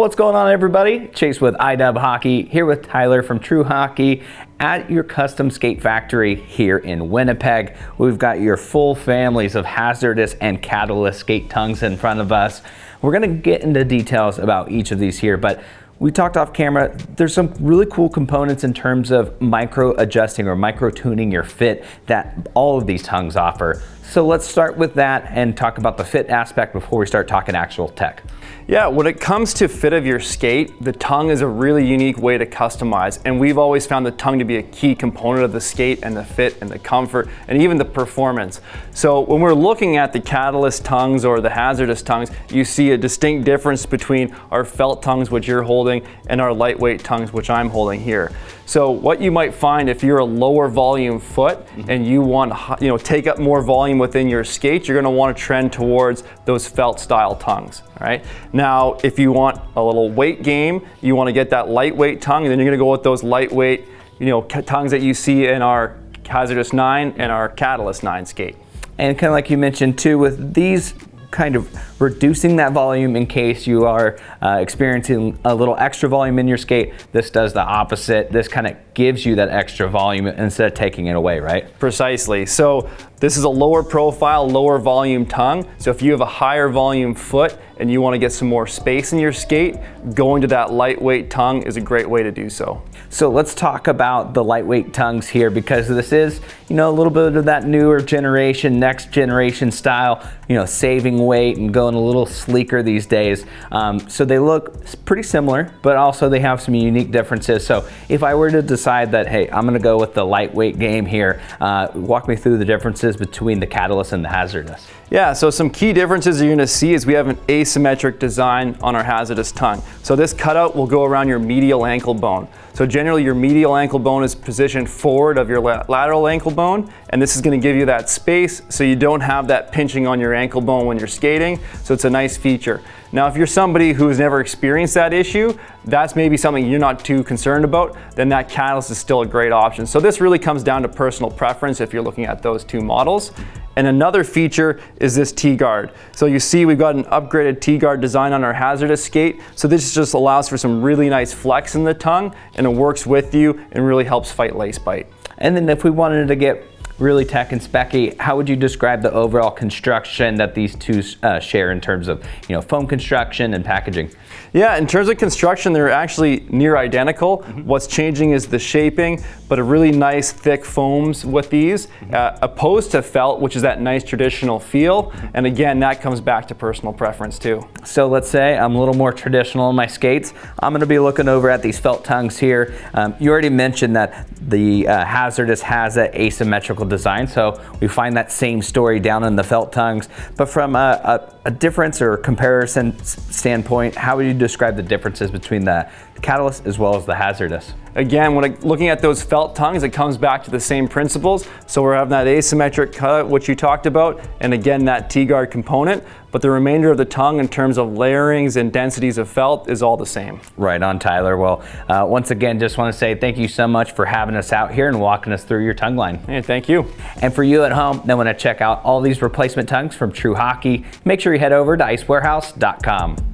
What's going on, everybody? Chase with iDub Hockey here with Tyler from True Hockey at your custom skate factory here in Winnipeg. We've got your full families of hazardous and catalyst skate tongues in front of us. We're going to get into details about each of these here, but we talked off camera, there's some really cool components in terms of micro adjusting or micro tuning your fit that all of these tongues offer. So let's start with that and talk about the fit aspect before we start talking actual tech. Yeah, when it comes to fit of your skate, the tongue is a really unique way to customize, and we've always found the tongue to be a key component of the skate and the fit and the comfort and even the performance. So when we're looking at the catalyst tongues or the hazardous tongues, you see a distinct difference between our felt tongues, which you're holding, and our lightweight tongues, which I'm holding here. So what you might find if you're a lower volume foot and you want to take up more volume within your skate, you're going to want to trend towards those felt style tongues. All right. Now, if you want a little weight game, you want to get that lightweight tongue, and then you're going to go with those lightweight, tongues that you see in our Hazardous 9 and our Catalyst 9 skate. And kind of like you mentioned too, with these kind of reducing that volume in case you are experiencing a little extra volume in your skate, this does the opposite. This kind of gives you that extra volume instead of taking it away, right? Precisely. So this is a lower profile, lower volume tongue. So if you have a higher volume foot and you want to get some more space in your skate, going to that lightweight tongue is a great way to do so. So let's talk about the lightweight tongues here, because this is, a little bit of that newer generation, next generation style, saving weight and going a little sleeker these days. So they look pretty similar, but also they have some unique differences. So if I were to decide that, hey, I'm going to go with the lightweight game here, walk me through the differences between the catalyst and the hazardous. Yeah, so some key differences you're going to see is we have an asymmetric design on our hazardous tongue. So this cutout will go around your medial ankle bone. So generally your medial ankle bone is positioned forward of your lateral ankle bone, and this is going to give you that space so you don't have that pinching on your ankle bone when you're skating. So it's a nice feature. Now, if you're somebody who has never experienced that issue, that's maybe something you're not too concerned about, then that catalyst is still a great option. So this really comes down to personal preference if you're looking at those two models. And another feature is this TGuard. So you see we've got an upgraded TGuard design on our hazardous skate. So this just allows for some really nice flex in the tongue, and it works with you and really helps fight lace bite. And then if we wanted to get really tech and specky, how would you describe the overall construction that these two share in terms of foam construction and packaging? Yeah, in terms of construction, they're actually near identical. What's changing is the shaping, but a really nice thick foams with these, opposed to felt, which is that nice traditional feel. And again, that comes back to personal preference too. So let's say I'm a little more traditional in my skates. I'm going to be looking over at these felt tongues here. You already mentioned that the hazardous has an asymmetrical design, so we find that same story down in the felt tongues. But from a difference or comparison standpoint, how would you describe the differences between the catalyst as well as the hazardous? Again, when looking at those felt tongues, it comes back to the same principles. So we're having that asymmetric cut, which you talked about, and again, that T-guard component, but the remainder of the tongue in terms of layerings and densities of felt is all the same. Right on, Tyler. Well, once again, just want to say thank you so much for having us out here and walking us through your tongue line. Hey, thank you. And for you at home that want to check out all these replacement tongues from True Hockey, make sure you head over to icewarehouse.com.